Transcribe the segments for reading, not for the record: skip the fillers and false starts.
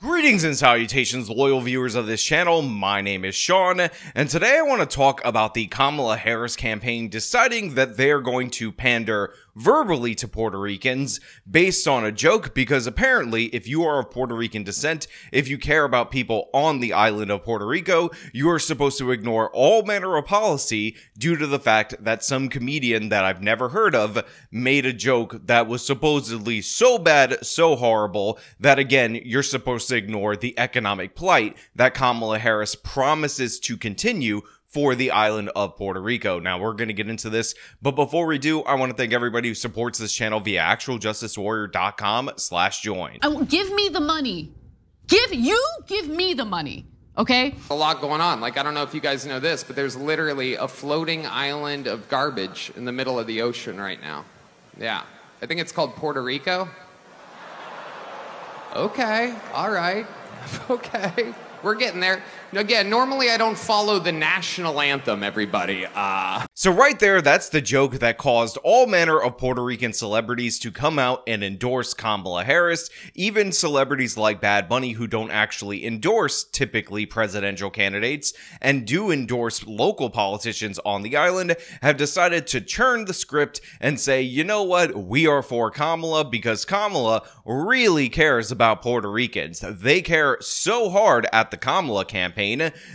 Greetings and salutations, loyal viewers of this channel. My name is Sean, and today I want to talk about the Kamala Harris campaign deciding that they're going to pander verbally to Puerto Ricans based on a joke, because apparently if you are of Puerto Rican descent, if you care about people on the island of Puerto Rico, you are supposed to ignore all manner of policy due to the fact that some comedian that I've never heard of made a joke that was supposedly so bad, so horrible, that again, you're supposed to ignore the economic plight that Kamala Harris promises to continue for the island of Puerto Rico. Now, we're going to get into this, but before we do, I want to thank everybody who supports this channel via actualjusticewarrior.com/join. Give me the money. Give me the money, okay? A lot going on. Like, I don't know if you guys know this, but there's literally a floating island of garbage in the middle of the ocean right now. Yeah. I think it's called Puerto Rico. Okay. All right. Okay. We're getting there. Again, normally I don't follow the national anthem, everybody. So right there, that's the joke that caused all manner of Puerto Rican celebrities to come out and endorse Kamala Harris. Even celebrities like Bad Bunny, who don't actually endorse typically presidential candidates and do endorse local politicians on the island, have decided to churn the script and say, you know what, we are for Kamala because Kamala really cares about Puerto Ricans. They care so hard at the Kamala campaign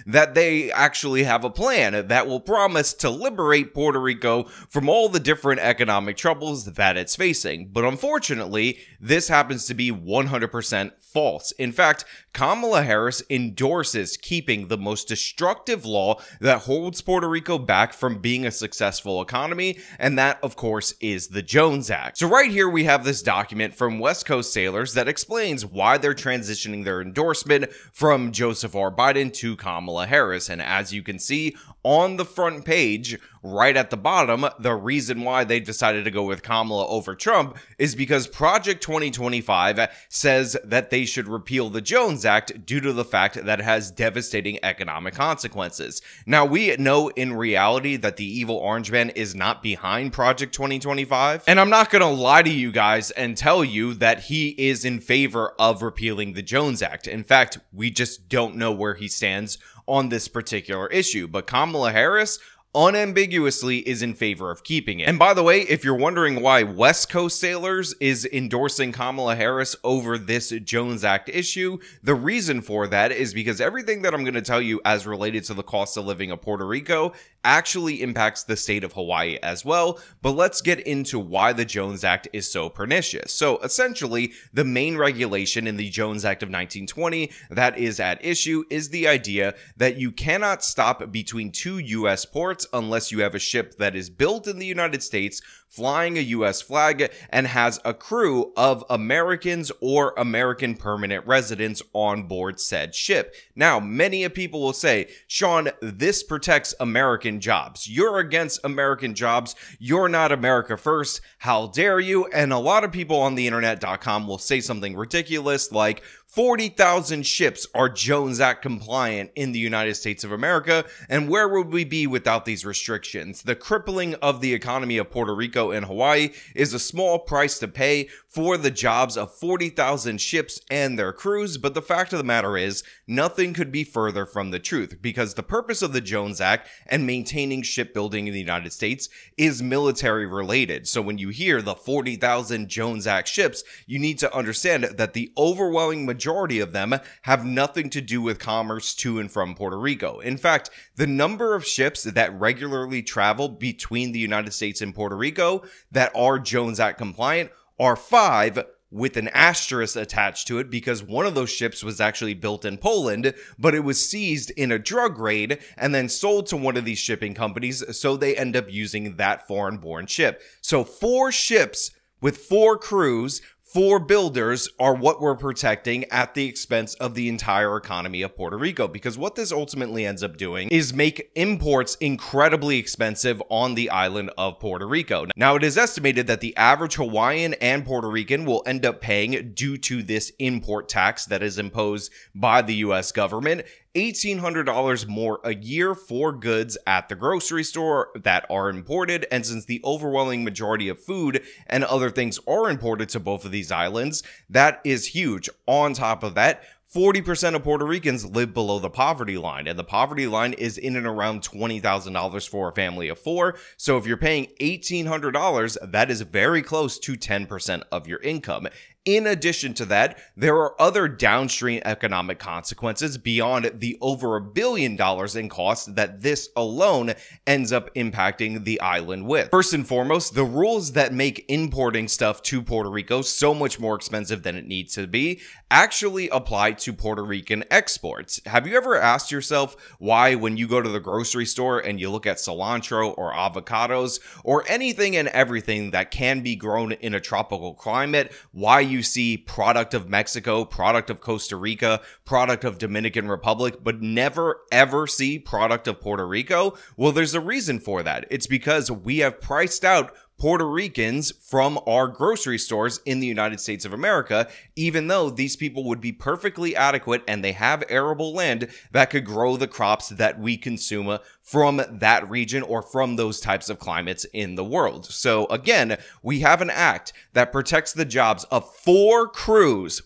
that they actually have a plan that will promise to liberate Puerto Rico from all the different economic troubles that it's facing. But unfortunately, this happens to be 100% false. In fact, Kamala Harris endorses keeping the most destructive law that holds Puerto Rico back from being a successful economy, and that, of course, is the Jones Act. So right here we have this document from West Coast sailors that explains why they're transitioning their endorsement from Joseph R. Biden to Kamala Harris. And as you can see on the front page, right at the bottom, the reason why they decided to go with Kamala over Trump is because Project 2025 says that they should repeal the Jones Act due to the fact that it has devastating economic consequences. Now, we know in reality that the evil orange man is not behind Project 2025, and I'm not gonna lie to you guys and tell you that he is in favor of repealing the Jones Act. In fact, we just don't know where he stands on this particular issue, but Kamala Harris unambiguously is in favor of keeping it. And by the way, if you're wondering why West Coast Sailors is endorsing Kamala Harris over this Jones Act issue, the reason for that is because everything that I'm going to tell you as related to the cost of living of Puerto Rico actually impacts the state of Hawaii as well. But let's get into why the Jones Act is so pernicious. So essentially, the main regulation in the Jones Act of 1920 that is at issue is the idea that you cannot stop between two U.S. ports unless you have a ship that is built in the United States, flying a U.S. flag, and has a crew of Americans or American permanent residents on board said ship. Now, many people will say, Sean, this protects American jobs. You're against American jobs. You're not America first. How dare you? And a lot of people on the internet.com will say something ridiculous like, 40,000 ships are Jones Act compliant in the United States of America, and where would we be without these restrictions? The crippling of the economy of Puerto Rico and Hawaii is a small price to pay for the jobs of 40,000 ships and their crews, but the fact of the matter is, nothing could be further from the truth, because the purpose of the Jones Act and maintaining shipbuilding in the United States is military related. So when you hear the 40,000 Jones Act ships, you need to understand that the overwhelming majority of them have nothing to do with commerce to and from Puerto Rico. In fact, the number of ships that regularly travel between the United States and Puerto Rico that are Jones Act compliant are 5, with an asterisk attached to it, because one of those ships was actually built in Poland, but it was seized in a drug raid and then sold to one of these shipping companies, so they end up using that foreign-born ship. So 4 ships with 4 crews, 4 builders are what we're protecting at the expense of the entire economy of Puerto Rico, because what this ultimately ends up doing is make imports incredibly expensive on the island of Puerto Rico. Now, it is estimated that the average Hawaiian and Puerto Rican will end up paying, due to this import tax that is imposed by the U.S. government, $1,800 more a year for goods at the grocery store that are imported. And since the overwhelming majority of food and other things are imported to both of these islands, that is huge. On top of that, 40% of Puerto Ricans live below the poverty line, and the poverty line is in and around $20,000 for a family of 4. So if you're paying $1,800, that is very close to 10% of your income. In addition to that, there are other downstream economic consequences beyond the over $1 billion in costs that this alone ends up impacting the island with. First and foremost, the rules that make importing stuff to Puerto Rico so much more expensive than it needs to be actually apply to Puerto Rican exports. Have you ever asked yourself why, when you go to the grocery store and you look at cilantro or avocados or anything and everything that can be grown in a tropical climate, why you see product of Mexico, product of Costa Rica, product of Dominican Republic, but never ever see product of Puerto Rico? Well, there's a reason for that. It's because we have priced out Puerto Ricans from our grocery stores in the United States of America, even though these people would be perfectly adequate and they have arable land that could grow the crops that we consume from that region or from those types of climates in the world. So again, we have an act that protects the jobs of 4 crews,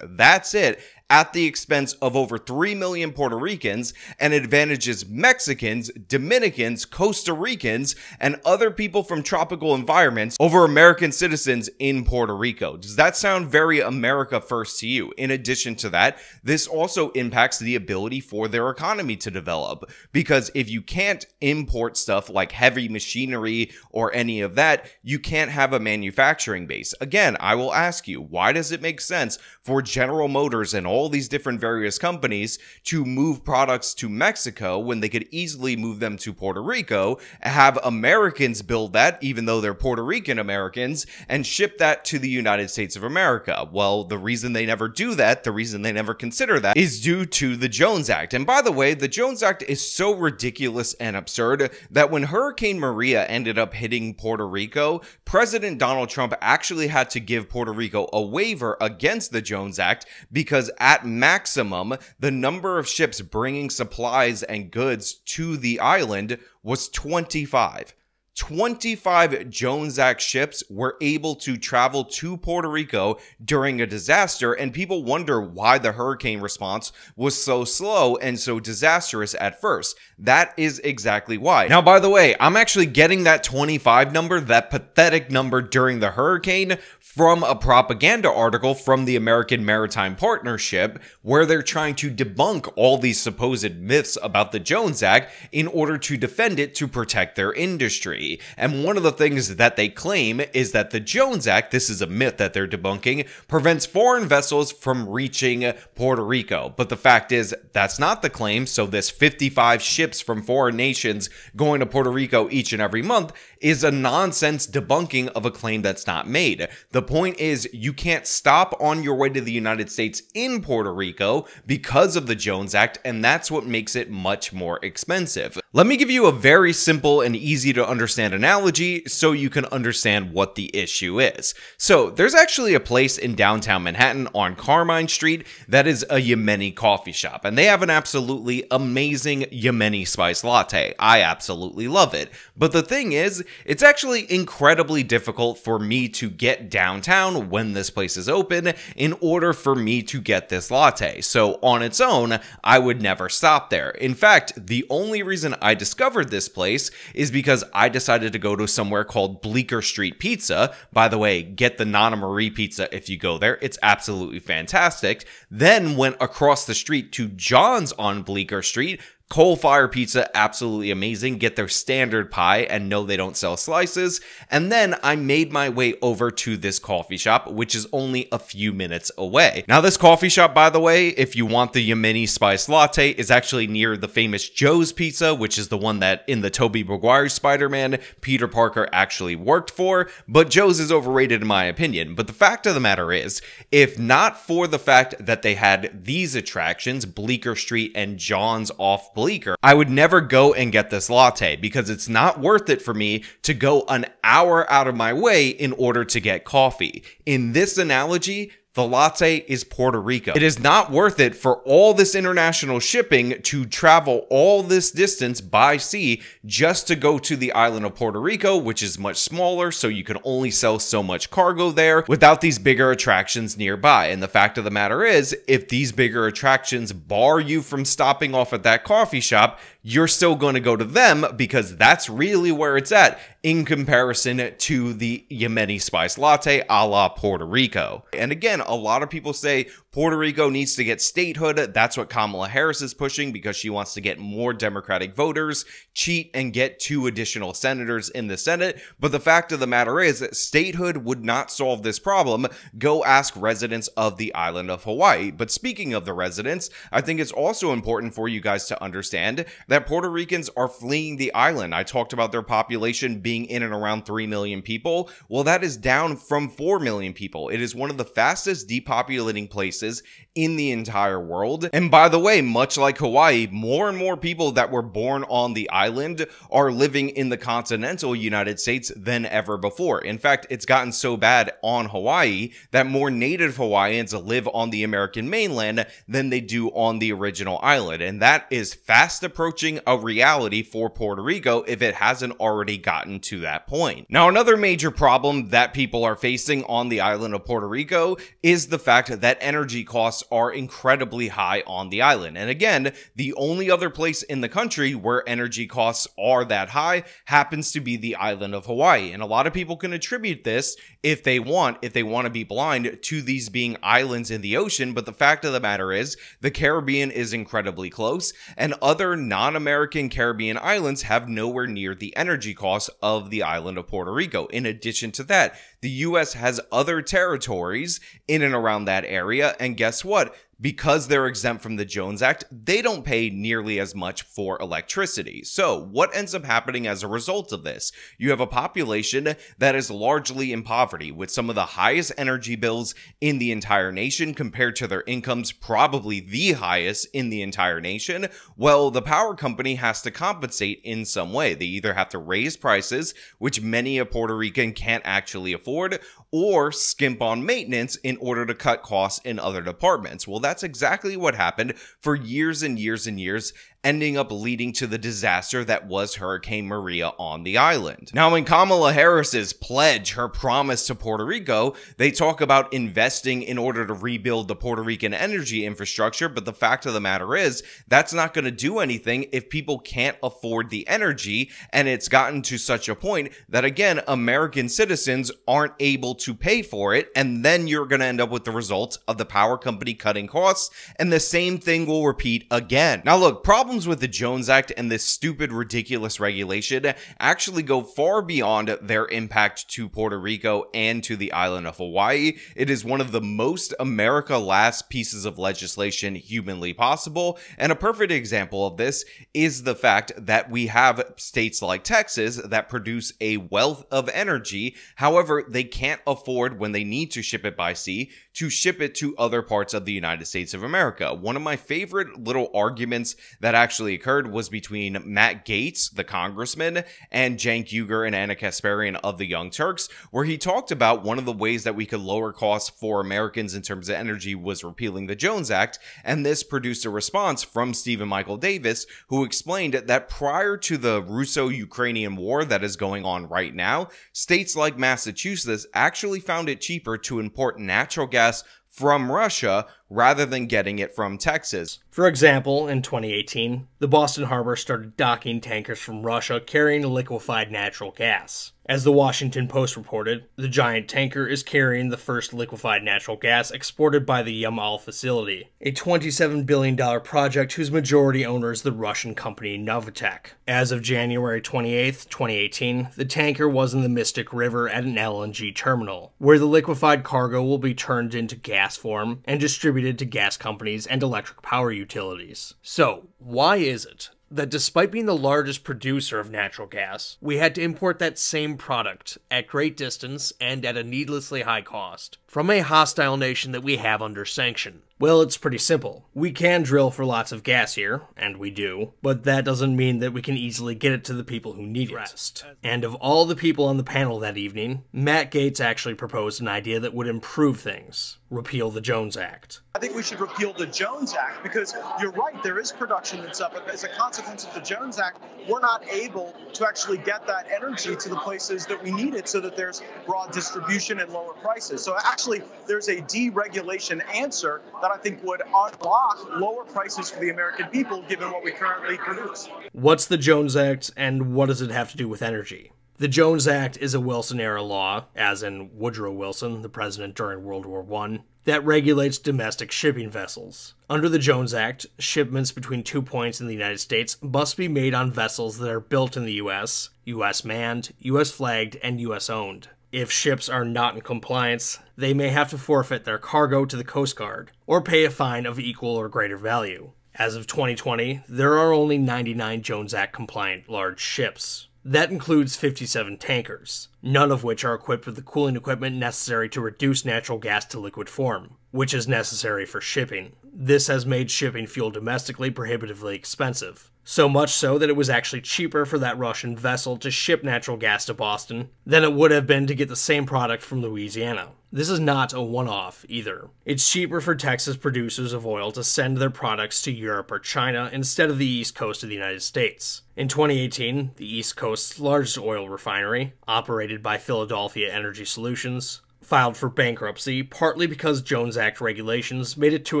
that's it, at the expense of over 3 million Puerto Ricans, and advantages Mexicans, Dominicans, Costa Ricans, and other people from tropical environments over American citizens in Puerto Rico. Does that sound very America first to you? In addition to that, this also impacts the ability for their economy to develop, because if you can't import stuff like heavy machinery or any of that, you can't have a manufacturing base. Again, I will ask you, why does it make sense for General Motors and all these different various companies to move products to Mexico when they could easily move them to Puerto Rico, have Americans build that, even though they're Puerto Rican Americans, and ship that to the United States of America? Well, the reason they never do that, the reason they never consider that, is due to the Jones Act. And by the way, the Jones Act is so ridiculous and absurd that when Hurricane Maria ended up hitting Puerto Rico, President Donald Trump actually had to give Puerto Rico a waiver against the Jones Act, because at maximum, the number of ships bringing supplies and goods to the island was 25. 25 Jones Act ships were able to travel to Puerto Rico during a disaster, and people wonder why the hurricane response was so slow and so disastrous at first. That is exactly why. Now, by the way, I'm actually getting that 25 number, that pathetic number during the hurricane, from a propaganda article from the American Maritime Partnership, where they're trying to debunk all these supposed myths about the Jones Act in order to defend it to protect their industry. And one of the things that they claim is that the Jones Act, this is a myth that they're debunking, prevents foreign vessels from reaching Puerto Rico. But the fact is, that's not the claim. So this 55 ships from foreign nations going to Puerto Rico each and every month is a nonsense debunking of a claim that's not made. The point is, you can't stop on your way to the United States in Puerto Rico because of the Jones Act, and that's what makes it much more expensive. Let me give you a very simple and easy to understand analogy so you can understand what the issue is. So there's actually a place in downtown Manhattan on Carmine Street that is a Yemeni coffee shop, and they have an absolutely amazing Yemeni spice latte. I absolutely love it. But the thing is, it's actually incredibly difficult for me to get downtown when this place is open in order for me to get this latte. So on its own, I would never stop there. In fact, the only reason I discovered this place is because I decided to go to somewhere called Bleecker Street Pizza. By the way, get the Nana Marie pizza if you go there. It's absolutely fantastic. Then went across the street to John's on Bleecker Street. Coal Fire Pizza, absolutely amazing. Get their standard pie, and no, they don't sell slices. And then I made my way over to this coffee shop, which is only a few minutes away. Now, this coffee shop, by the way, if you want the Yemeni spice latte, is actually near the famous Joe's Pizza, which is the one that in the Tobey Maguire Spider-Man, Peter Parker actually worked for. But Joe's is overrated in my opinion. But the fact of the matter is, if not for the fact that they had these attractions, Bleecker Street and John's off Bleecker, I would never go and get this latte, because it's not worth it for me to go an hour out of my way in order to get coffee. In this analogy, The latte is Puerto Rico. It is not worth it for all this international shipping to travel all this distance by sea just to go to the island of Puerto Rico, which is much smaller, so you can only sell so much cargo there without these bigger attractions nearby. And the fact of the matter is, if these bigger attractions bar you from stopping off at that coffee shop, you're still going to go to them because that's really where it's at in comparison to the Yemeni spice latte a la Puerto Rico. And again, a lot of people say Puerto Rico needs to get statehood. That's what Kamala Harris is pushing because she wants to get more Democratic voters, cheat, and get 2 additional senators in the Senate. But the fact of the matter is, statehood would not solve this problem. Go ask residents of the island of Hawaii. But speaking of the residents, I think it's also important for you guys to understand that Puerto Ricans are fleeing the island. I talked about their population being in and around 3 million people. Well, that is down from 4 million people. It is one of the fastest depopulating places in the entire world. And by the way, much like Hawaii, more and more people that were born on the island are living in the continental United States than ever before. In fact, it's gotten so bad on Hawaii that more native Hawaiians live on the American mainland than they do on the original island. And that is fast approaching a reality for Puerto Rico if it hasn't already gotten to that point. Now, another major problem that people are facing on the island of Puerto Rico is the fact that energy costs are incredibly high on the island. And again, the only other place in the country where energy costs are that high happens to be the island of Hawaii. And a lot of people can attribute this if they want to be blind to these being islands in the ocean. But the fact of the matter is, the Caribbean is incredibly close, and other non-American Caribbean islands have nowhere near the energy costs of the island of Puerto Rico. In addition to that, the US has other territories in and around that area, and guess what? Because they're exempt from the Jones Act, they don't pay nearly as much for electricity. So what ends up happening as a result of this? You have a population that is largely in poverty, with some of the highest energy bills in the entire nation compared to their incomes, probably the highest in the entire nation. Well, the power company has to compensate in some way. They either have to raise prices, which many a Puerto Rican can't actually afford, or skimp on maintenance in order to cut costs in other departments. Well, that's exactly what happened for years and years and years, ending up leading to the disaster that was Hurricane Maria on the island. Now, in Kamala Harris's pledge, her promise to Puerto Rico, they talk about investing in order to rebuild the Puerto Rican energy infrastructure, but the fact of the matter is, that's not going to do anything if people can't afford the energy, and it's gotten to such a point that, again, American citizens aren't able to pay for it, and then you're going to end up with the results of the power company cutting costs, and the same thing will repeat again. Now, look, problems with the Jones Act and this stupid, ridiculous regulation actually go far beyond their impact to Puerto Rico and to the island of Hawaii. It is one of the most America-last pieces of legislation humanly possible, and a perfect example of this is the fact that we have states like Texas that produce a wealth of energy. However, they can't afford, when they need to ship it by sea, to ship it to other parts of the United States of America. One of my favorite little arguments that actually occurred was between Matt Gaetz, the congressman, and Cenk Uygur and Ana Kasparian of the Young Turks, where he talked about one of the ways that we could lower costs for Americans in terms of energy was repealing the Jones Act, and this produced a response from Stephen Michael Davis, who explained that prior to the Russo-Ukrainian war that is going on right now, states like Massachusetts actually found it cheaper to import natural gas from Russia rather than getting it from Texas. For example, in 2018, the Boston Harbor started docking tankers from Russia carrying liquefied natural gas. As the Washington Post reported, the giant tanker is carrying the first liquefied natural gas exported by the Yamal facility, a $27 billion project whose majority owner is the Russian company Novatek. As of January 28, 2018, the tanker was in the Mystic River at an LNG terminal, where the liquefied cargo will be turned into gas form and distributed to gas companies and electric power utilities. So, why is it that despite being the largest producer of natural gas, we had to import that same product at great distance and at a needlessly high cost from a hostile nation that we have under sanction. Well, it's pretty simple. We can drill for lots of gas here, and we do, but that doesn't mean that we can easily get it to the people who need it. And of all the people on the panel that evening, Matt Gaetz actually proposed an idea that would improve things. Repeal the Jones Act. I think we should repeal the Jones Act because you're right, there is production that's up. But as a consequence of the Jones Act, we're not able to actually get that energy to the places that we need it so that there's broad distribution and lower prices. So actually, there's a deregulation answer that I think would unlock lower prices for the American people given what we currently produce. What's the Jones Act and what does it have to do with energy? The Jones Act is a Wilson-era law, as in Woodrow Wilson, the president during World War I, that regulates domestic shipping vessels. Under the Jones Act, shipments between 2 points in the United States must be made on vessels that are built in the U.S., U.S. manned, U.S. flagged, and U.S. owned. If ships are not in compliance, they may have to forfeit their cargo to the Coast Guard, or pay a fine of equal or greater value. As of 2020, there are only 99 Jones Act compliant large ships. That includes 57 tankers, none of which are equipped with the cooling equipment necessary to reduce natural gas to liquid form, which is necessary for shipping. This has made shipping fuel domestically prohibitively expensive. So much so that it was actually cheaper for that Russian vessel to ship natural gas to Boston than it would have been to get the same product from Louisiana. This is not a one-off either. It's cheaper for Texas producers of oil to send their products to Europe or China instead of the East Coast of the United States. In 2018, the East Coast's largest oil refinery, operated by Philadelphia Energy Solutions, filed for bankruptcy partly because Jones Act regulations made it too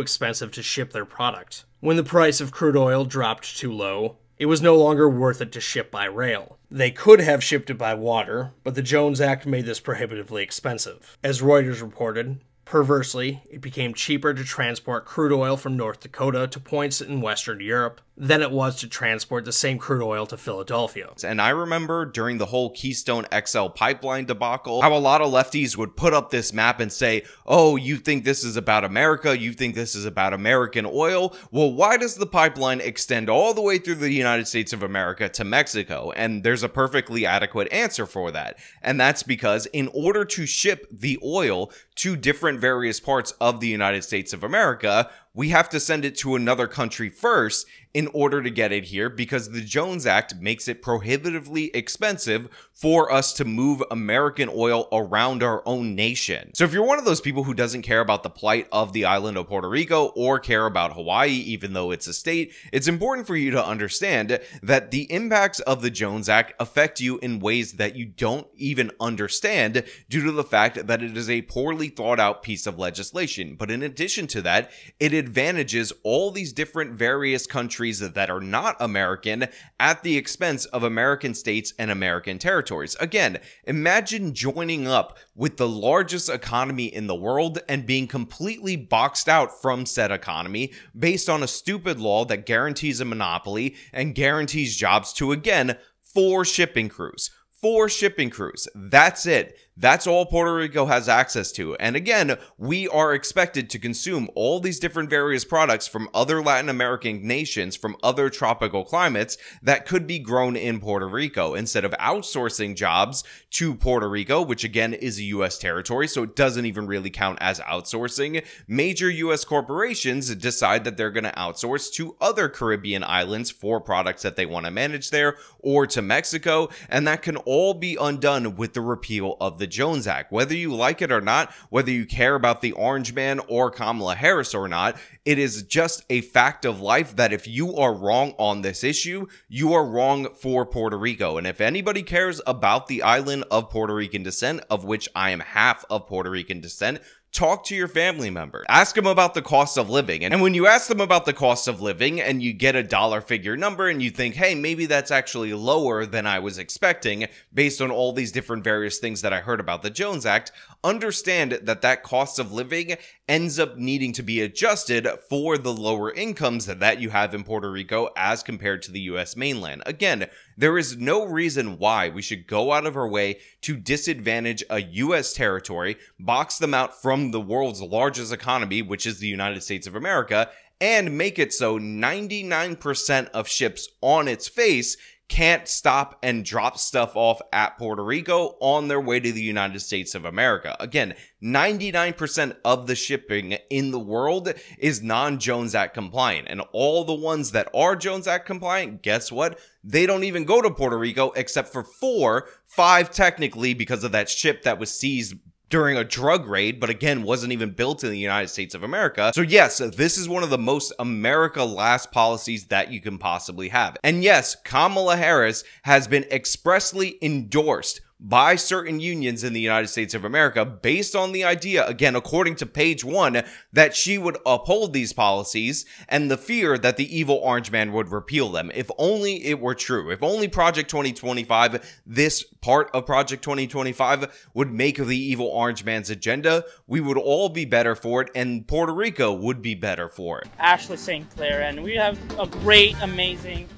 expensive to ship their product. When the price of crude oil dropped too low, it was no longer worth it to ship by rail. They could have shipped it by water, but the Jones Act made this prohibitively expensive. As Reuters reported, perversely, it became cheaper to transport crude oil from North Dakota to points in Western Europe than it was to transport the same crude oil to Philadelphia. And I remember during the whole Keystone XL pipeline debacle, how a lot of lefties would put up this map and say, oh, you think this is about America? You think this is about American oil? Well, why does the pipeline extend all the way through the United States of America to Mexico? And there's a perfectly adequate answer for that. And that's because in order to ship the oil to different various parts of the United States of America, we have to send it to another country first in order to get it here because the Jones Act makes it prohibitively expensive for us to move American oil around our own nation. So if you're one of those people who doesn't care about the plight of the island of Puerto Rico or care about Hawaii, even though it's a state, it's important for you to understand that the impacts of the Jones Act affect you in ways that you don't even understand due to the fact that it is a poorly thought out piece of legislation. But in addition to that, it advantages all these different various countries that are not American at the expense of American states and American territories. Again, imagine joining up with the largest economy in the world and being completely boxed out from said economy based on a stupid law that guarantees a monopoly and guarantees jobs to, again, 4 shipping crews. 4 shipping crews. That's it. That's all Puerto Rico has access to. And again, we are expected to consume all these different various products from other Latin American nations, from other tropical climates that could be grown in Puerto Rico instead of outsourcing jobs to Puerto Rico, which again is a U.S. territory, so it doesn't even really count as outsourcing. Major U.S. corporations decide that they're going to outsource to other Caribbean islands for products that they want to manage there or to Mexico, and that can all be undone with the repeal of the Jones Act. Whether you like it or not, whether you care about the Orange Man or Kamala Harris or not, it is just a fact of life that if you are wrong on this issue, you are wrong for Puerto Rico. And if anybody cares about the island of Puerto Rican descent, of which I am half of Puerto Rican descent, talk to your family member. Ask them about the cost of living. And when you ask them about the cost of living and you get a dollar figure number and you think, hey, maybe that's actually lower than I was expecting based on all these different various things that I heard about the Jones Act, understand that that cost of living ends up needing to be adjusted for the lower incomes that you have in Puerto Rico as compared to the U.S. mainland. Again, There is no reason why we should go out of our way to disadvantage a U.S. territory, box them out from the world's largest economy, which is the United States of America, and make it so 99% of ships on its face can't stop and drop stuff off at Puerto Rico on their way to the United States of America. Again, 99% of the shipping in the world is non-Jones Act compliant. And all the ones that are Jones Act compliant, guess what? They don't even go to Puerto Rico except for 5 technically because of that ship that was seized during a drug raid, but again, wasn't even built in the United States of America. So yes, this is one of the most America last policies that you can possibly have. And yes, Kamala Harris has been expressly endorsed by certain unions in the United States of America based on the idea, again, according to page 1, that she would uphold these policies and the fear that the evil orange man would repeal them. If only it were true. If only Project 2025, this part of Project 2025 would make the evil orange man's agenda, we would all be better for it and Puerto Rico would be better for it. Ashley St. Clair, and we have a great, amazing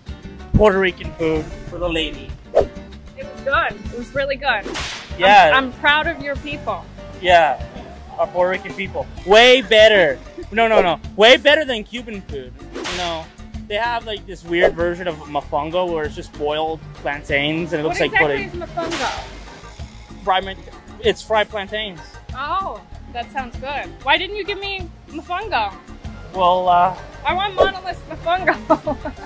Puerto Rican food for the lady. It was good. It was really good. Yeah. I'm proud of your people. Yeah, our Puerto Rican people. Way better. No. Way better than Cuban food. You know, they have like this weird version of mofongo where it's just boiled plantains and it looks like pudding. What exactly is mofongo? It's fried plantains. Oh, that sounds good. Why didn't you give me mofongo? Well, I want monolith mofongo.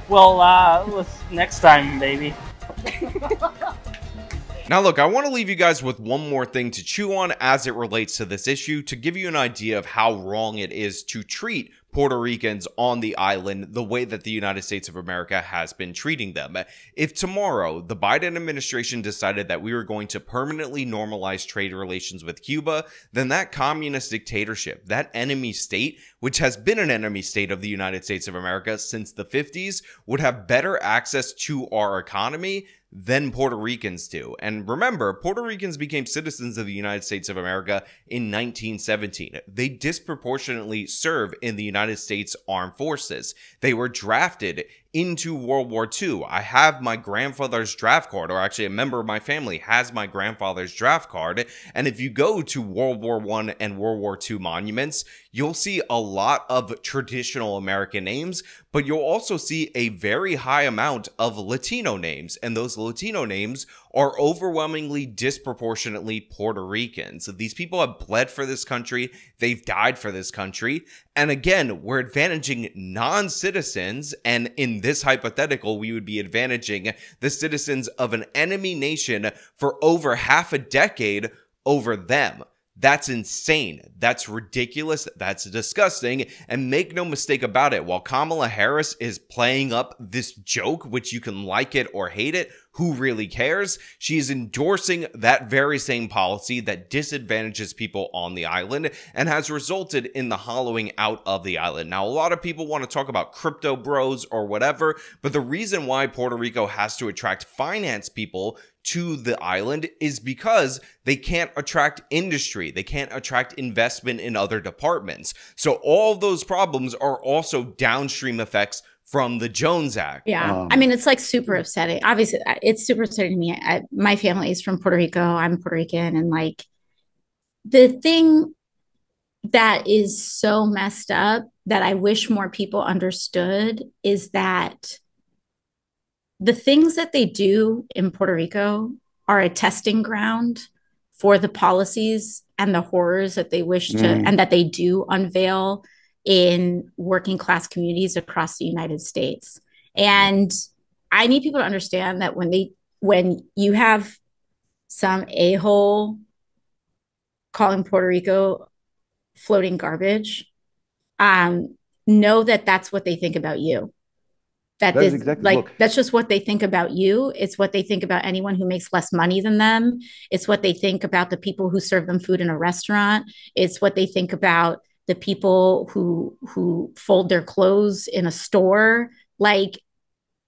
Let's next time, baby. Now look, I want to leave you guys with one more thing to chew on as it relates to this issue to give you an idea of how wrong it is to treat Puerto Ricans on the island the way that the United States of America has been treating them. If tomorrow the Biden administration decided that we were going to permanently normalize trade relations with Cuba, then that communist dictatorship, that enemy state, which has been an enemy state of the United States of America since the 50s, would have better access to our economy than Puerto Ricans do. And remember, Puerto Ricans became citizens of the United States of America in 1917. They disproportionately serve in the United States Armed Forces. They were drafted into World War II. I have my grandfather's draft card, or actually a member of my family has my grandfather's draft card. And if you go to World War I and World War II monuments, you'll see a lot of traditional American names, but you'll also see a very high amount of Latino names. And those Latino names are overwhelmingly disproportionately Puerto Ricans. These people have bled for this country. They've died for this country. And again, we're advantaging non-citizens, and in this hypothetical, we would be advantaging the citizens of an enemy nation for over half a decade over them. That's insane. That's ridiculous. That's disgusting. And make no mistake about it, while Kamala Harris is playing up this joke, which you can like it or hate it, who really cares? She is endorsing that very same policy that disadvantages people on the island and has resulted in the hollowing out of the island. Now, a lot of people want to talk about crypto bros or whatever, but the reason why Puerto Rico has to attract finance people to the island is because they can't attract industry. They can't attract investment in other departments. So all of those problems are also downstream effects from the Jones Act. Yeah. I mean, it's like super upsetting. Obviously, it's super upsetting to me. My family is from Puerto Rico. I'm Puerto Rican. And like the thing that is so messed up that I wish more people understood is that the things that they do in Puerto Rico are a testing ground for the policies and the horrors that they wish to, and that they do unveil in working class communities across the United States. And I need people to understand that when you have some a-hole calling Puerto Rico floating garbage, know that that's what they think about you. That's just what they think about you. It's what they think about anyone who makes less money than them. It's what they think about the people who serve them food in a restaurant. It's what they think about the people who fold their clothes in a store. Like,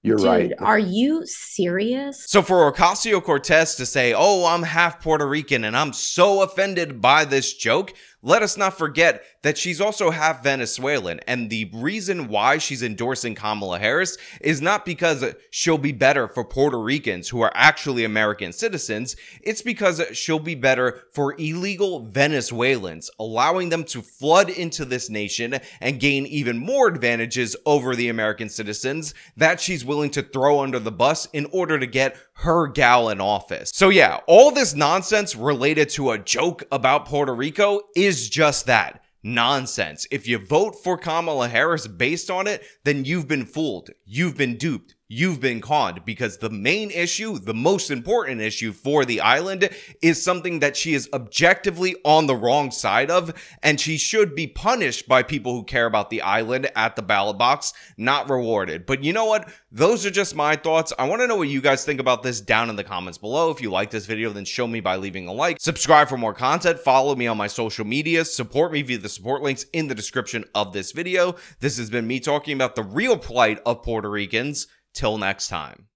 You're right. Are you serious? So for Ocasio-Cortez to say, oh, I'm half Puerto Rican and I'm so offended by this joke, let us not forget that she's also half Venezuelan, and the reason why she's endorsing Kamala Harris is not because she'll be better for Puerto Ricans who are actually American citizens, it's because she'll be better for illegal Venezuelans, allowing them to flood into this nation and gain even more advantages over the American citizens that she's willing to throw under the bus in order to get her gal in office. So yeah, all this nonsense related to a joke about Puerto Rico is just that. Nonsense. If you vote for Kamala Harris based on it, then you've been fooled. You've been duped. You've been conned, because the main issue, the most important issue for the island, is something that she is objectively on the wrong side of, and she should be punished by people who care about the island at the ballot box, not rewarded. But you know what? Those are just my thoughts. I want to know what you guys think about this down in the comments below. If you like this video, then show me by leaving a like. Subscribe for more content. Follow me on my social media. Support me via the support links in the description of this video. This has been me talking about the real plight of Puerto Ricans. Till next time.